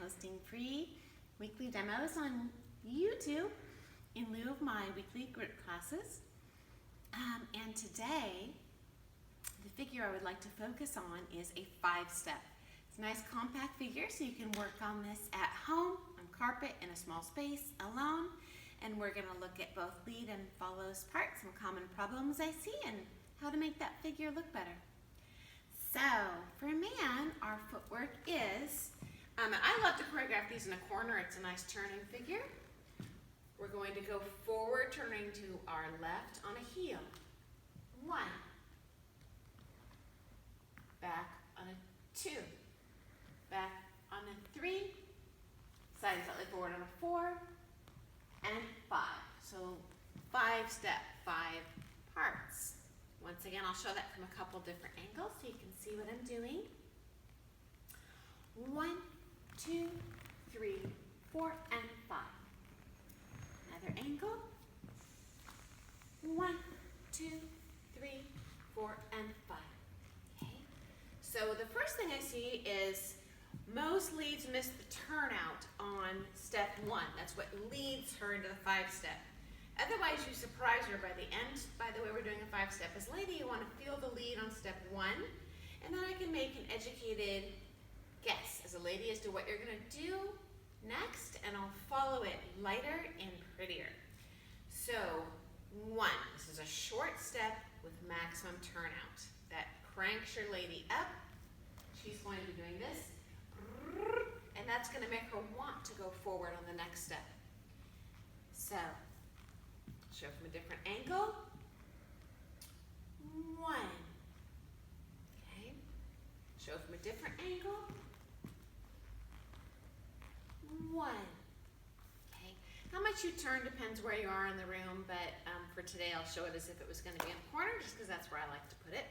posting free weekly demos on YouTube in lieu of my weekly group classes. And today, the figure I would like to focus on is a 5-step. It's a nice compact figure, so you can work on this at home, on carpet, in a small space, alone. And we're going to look at both lead and follows parts, some common problems I see, and how to make that figure look better. So, for a man, our footwork is, and I love to choreograph these in a corner. It's a nice turning figure. We're going to go forward, turning to our left on a heel. 1. Back on a 2. Back on a 3. Side slightly forward on a 4. And 5. So 5-step, 5 parts. Once again, I'll show that from a couple different angles so you can see what I'm doing. 1, 2, 3, 4, and 5. Another angle. 1, 2, 3, 4, and 5. Okay. So the first thing I see is most leads miss the turnout on step 1. That's what leads her into the 5-step. Otherwise, you surprise her by the end. By the way, we're doing a 5-step. As a lady, you want to feel the lead on step 1, and then I can make an educated guess as a lady as to what you're going to do next, and I'll follow it lighter and prettier. So, 1. This is a short step with maximum turnout. That cranks your lady up. She's going to be doing this. And that's going to make her want to go forward on the next step. So, show from a different angle. 1. Okay. Show from a different angle. 1. Okay. How much you turn depends where you are in the room, but for today I'll show it as if it was going to be in the corner, just because that's where I like to put it.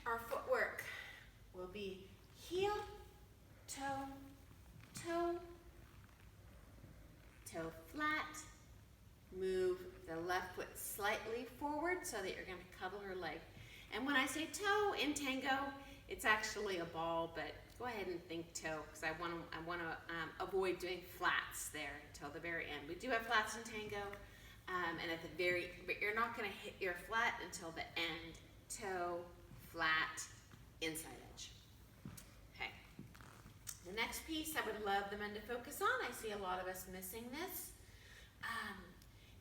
Our footwork will be heel, toe, toe, toe flat. Move the left foot slightly forward so that you're going to cuddle her leg. And when I say toe in tango, it's actually a ball, but go ahead and think toe, because I want to avoid doing flats there until the very end. We do have flats in tango, and at the very, but you're not going to hit your flat until the end. Toe, flat, inside edge. Okay. The next piece I would love the men to focus on, I see a lot of us missing this,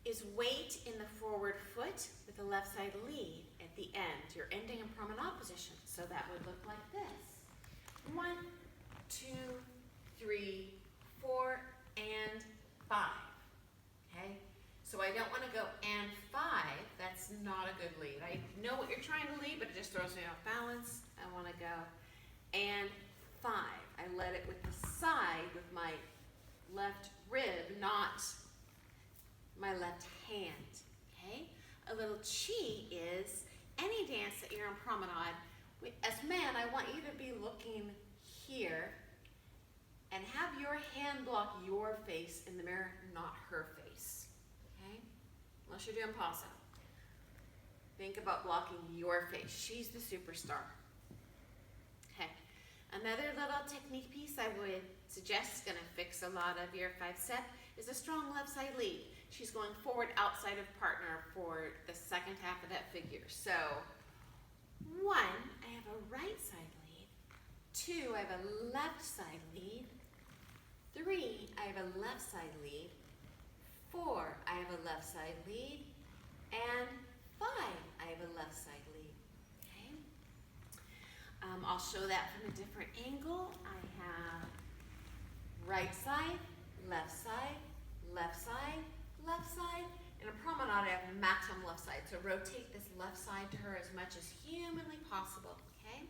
is weight in the forward foot with the left side lead at the end. You're ending in promenade position, so that would look like this. 1, 2, 3, 4, and 5. Okay? So I don't want to go and 5. That's not a good lead. I know what you're trying to lead, but it just throws me off balance. I want to go and 5. I let it with the side with my left rib, not my left hand. Okay? A little cheat is any dance that you're in promenade, as men, I want you to be looking here and have your hand block your face in the mirror, not her face. Okay? Unless you're doing paso. Think about blocking your face. She's the superstar. Okay. Another little technique piece I would suggest is going to fix a lot of your 5-step is a strong left side lead. She's going forward outside of partner for the second half of that figure. So, 1, I have a right side lead. 2, I have a left side lead. 3, I have a left side lead. 4, I have a left side lead. And 5, I have a left side lead. Okay? I'll show that from a different angle. I have right side, left side, left side, left side. In a promenade, I have maximum left side. So rotate this left side to her as much as humanly possible, okay?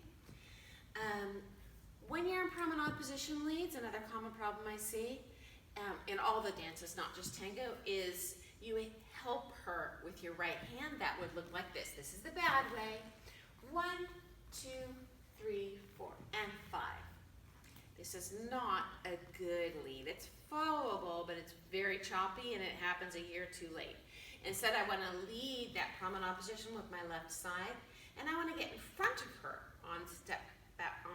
When you're in promenade position leads, another common problem I see in all the dances, not just tango, is you help her with your right hand. That would look like this. This is the bad way. 1, 2, 3, 4, and 5. This is not a good lead. It's followable, but it's very choppy, and it happens a year too late. Instead, I want to lead that promenade position with my left side, and I want to get in front of her on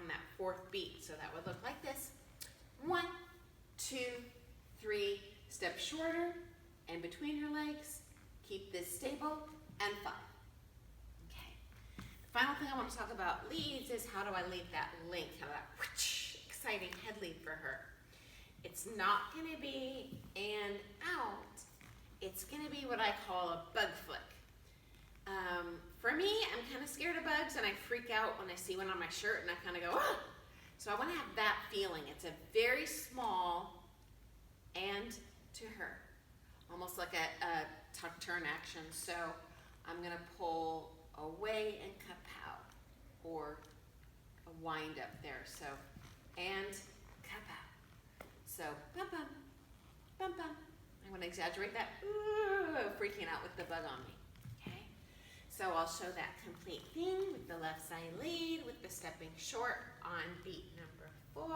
that 4th beat. So that would look like this. shorter and between her legs. Keep this stable, and 5. Okay. The final thing I want to talk about leads is how do I lead that link, how that exciting head lead for her. It's not going to be and out. It's going to be what I call a bug flick. For me, I'm kind of scared of bugs and I freak out when I see one on my shirt and I kind of go, ah! So I want to have that feeling. It's a very small and to her, almost like a tuck turn action. So I'm going to pull away and kapow, or a wind up there. So, and kapow. So, bum bum, bum bum. I'm going to exaggerate that, freaking out with the bug on me. Okay? So I'll show that complete thing with the left side lead, with the stepping short on beat number 4,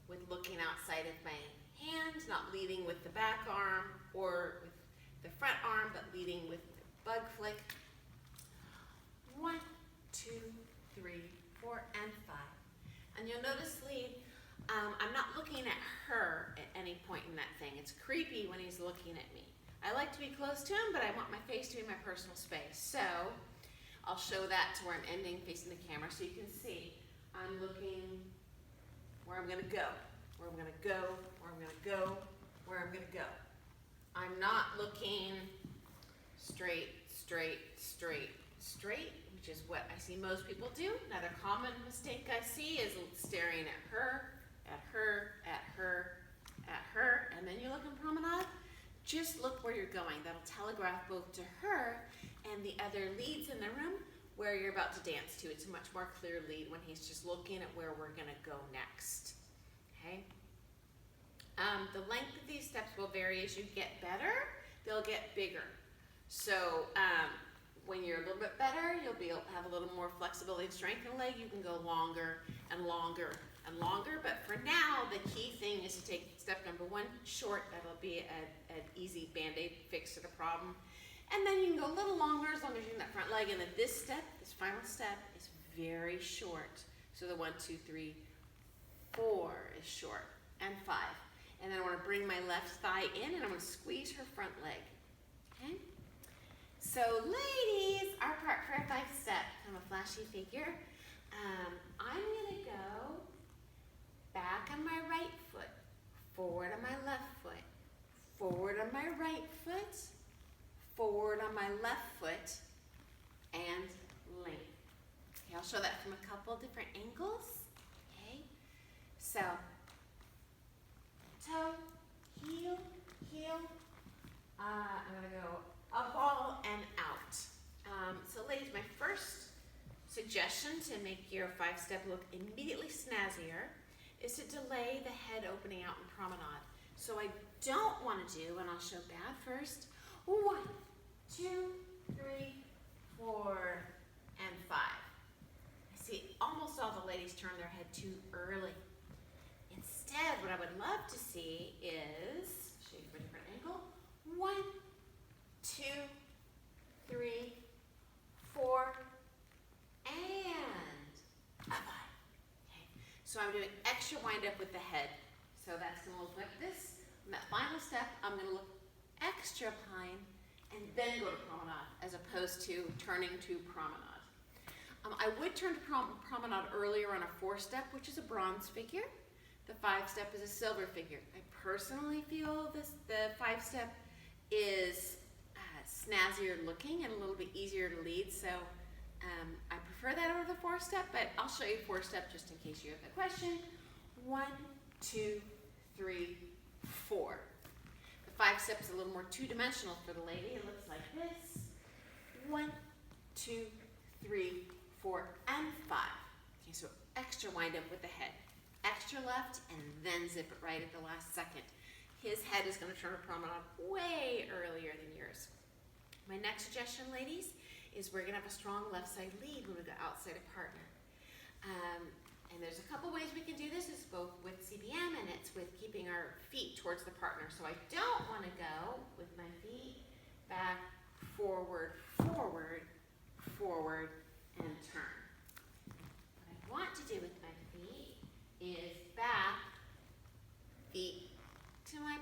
with looking outside of my hand, not leading with the back arm or with the front arm, but leading with the bug flick. 1, 2, 3, 4, and 5. And you'll notice lead, I'm not looking at her at any point in that thing. It's creepy when he's looking at me. I like to be close to him, but I want my face to be my personal space. So I'll show that to where I'm ending facing the camera so you can see I'm looking where I'm going to go, where I'm going to go, where I'm going to go, where I'm going to go. I'm not looking straight, straight, straight, straight, which is what I see most people do. Another common mistake I see is staring at her, at her, at her, at her, and then you look in promenade. Just look where you're going. That'll telegraph both to her and the other leads in the room where you're about to dance to. It's a much more clear lead when he's just looking at where we're going to go next. Okay? The length of these steps will vary as you get better. They'll get bigger. So when you're a little bit better, you'll be able to have a little more flexibility and strength in the leg. You can go longer and longer and longer. But for now, the key thing is to take step number 1 short. That'll be an easy Band-Aid fix to the problem. And then you can go a little longer as long as you're in that front leg. And then this step, this final step, is very short. So the 1, 2, 3, 4 is short, and 5. And then I want to bring my left thigh in and I'm going to squeeze her front leg. Okay? So ladies, our part for a 5-step. I'm a flashy figure. I'm going to go back on my right foot, forward on my left foot, forward on my right foot, forward on my left foot, and length. Okay, I'll show that from a couple different angles. Okay, so toe, heel, heel. I'm going to go a ball and out. So ladies, my first suggestion to make your 5-step look immediately snazzier is to delay the head opening out in promenade. So I don't want to do, and I'll show bad first, 1, 2, 3, 4, and 5. I see almost all the ladies turn their head too early. Instead, what I would love to see is, show you from a different angle, 1, 2, 3, 4, and a 5. Okay. So I'm doing extra wind up with the head. So that's going to look like this. On that final step, I'm going to look extra pine and then go to promenade, as opposed to turning to promenade. I would turn to promenade earlier on a 4-step, which is a bronze figure. The 5-step is a silver figure. I personally feel the 5-step is snazzier looking and a little bit easier to lead, so I prefer that over the 4-step, but I'll show you 4-step just in case you have a question. 1, 2, 3, 4. The 5-step is a little more 2-dimensional for the lady. It looks like this. 1, 2, 3, 4, and 5. Okay, so extra wind up with the head. Extra left, and then zip it right at the last second. His head is going to turn to promenade way earlier than yours. My next suggestion, ladies, is we're going to have a strong left side lead when we go outside a partner. And there's a couple ways we can do this. It's both with CBM and it's with keeping our feet towards the partner. So I don't want to go with my feet back, forward, forward, forward, and turn. What I want to do with my feet is back, feet to my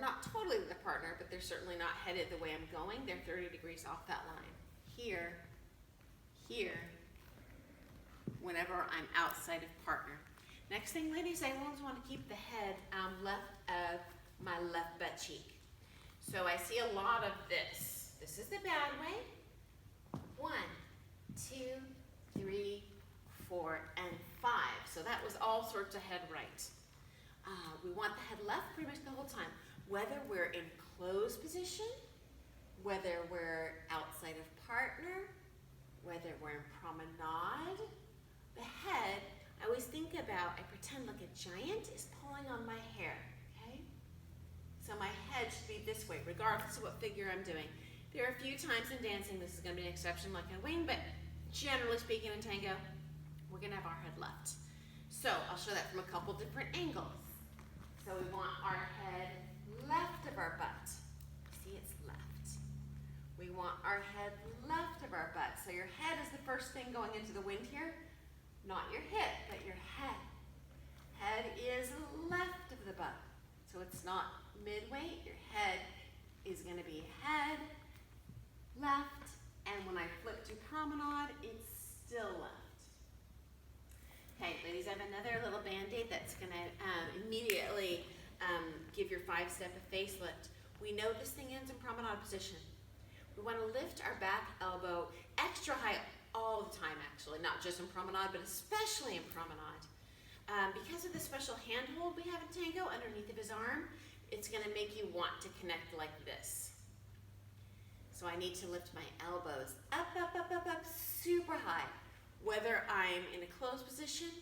not totally the partner, but they're certainly not headed the way I'm going. They're 30 degrees off that line. Here, here, whenever I'm outside of partner. Next thing, ladies, I always want to keep the head left of my left butt cheek. So I see a lot of this. This is the bad way. 1, 2, 3, 4, and 5. So that was all sorts of head right. We want the head left pretty much the whole time. Whether we're in closed position, whether we're outside of partner, whether we're in promenade, the head, I always think about, I pretend like a giant is pulling on my hair, okay? So my head should be this way, regardless of what figure I'm doing. There are a few times in dancing, this is gonna be an exception like a wing, but generally speaking in tango, we're gonna have our head left. So I'll show that from a couple different angles. So we want our head left of our butt. See, it's left. We want our head left of our butt. So your head is the first thing going into the wind here. Not your hip, but your head. Head is left of the butt. So it's not mid-weight. Your head is going to be head, left, and when I flip to promenade, it's still left. Okay, ladies, I have another little band-aid that's going to immediately give your 5-step a facelift. We know this thing ends in promenade position. We want to lift our back elbow extra high all the time, actually, not just in promenade, but especially in promenade. Because of the special handhold we have in tango underneath of his arm, it's going to make you want to connect like this. So I need to lift my elbows up, up, up, up, up, super high. Whether I'm in a closed position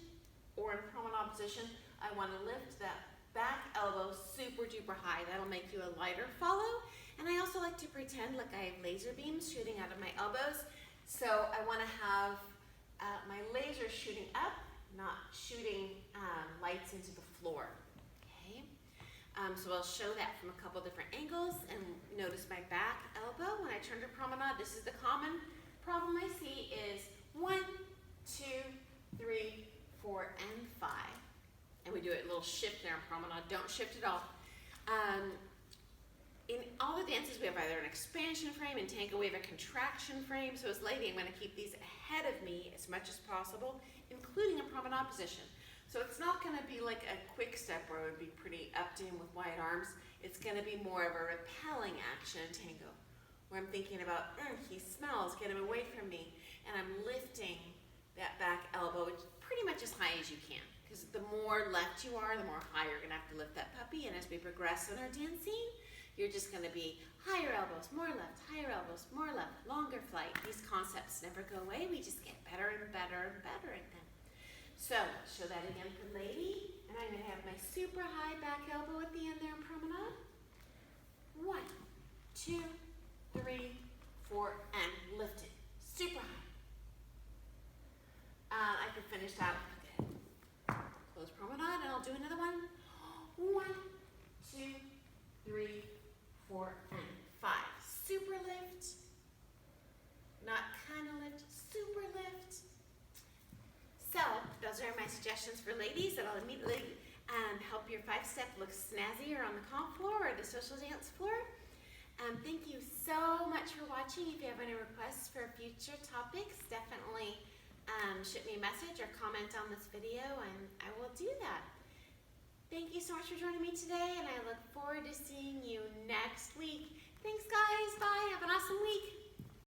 or in a promenade position, I want to lift that back elbow super duper high. That'll make you a lighter follow. And I also like to pretend like I have laser beams shooting out of my elbows. So I want to have my laser shooting up, not shooting lights into the floor. Okay. So I'll show that from a couple different angles, and notice my back elbow when I turn to promenade. This is the common problem I see is 1, 2, 3, 4, and 5. And we do a little shift there in promenade. Don't shift at all. In all the dances, we have either an expansion frame. In tango, we have a contraction frame. So as lady, I'm going to keep these ahead of me as much as possible, including a promenade position. So it's not going to be like a quick step where it would be pretty up in with wide arms. It's going to be more of a repelling action in tango, where I'm thinking about, he smells, get him away from me. And I'm lifting that back elbow pretty much as high as you can. Because the more left you are, the more high you're going to have to lift that puppy. And as we progress in our dancing, you're just going to be higher elbows, more left, higher elbows, more left, longer flight. These concepts never go away. We just get better and better and better at them. So, show that again for lady. And I'm going to have my super high back elbow at the end there in promenade. 1, 2, 3, 4, and lift it. Super high. I can finish that. Close promenade, and I'll do another one. 1, 2, 3, 4, and 5. Super lift. Not kind of lift, super lift. So, those are my suggestions for ladies that'll immediately help your 5-step look snazzier on the comp floor or the social dance floor. Thank you so much for watching. If you have any requests for future topics, definitely shoot me a message or comment on this video, and I will do that. Thank you so much for joining me today, and I look forward to seeing you next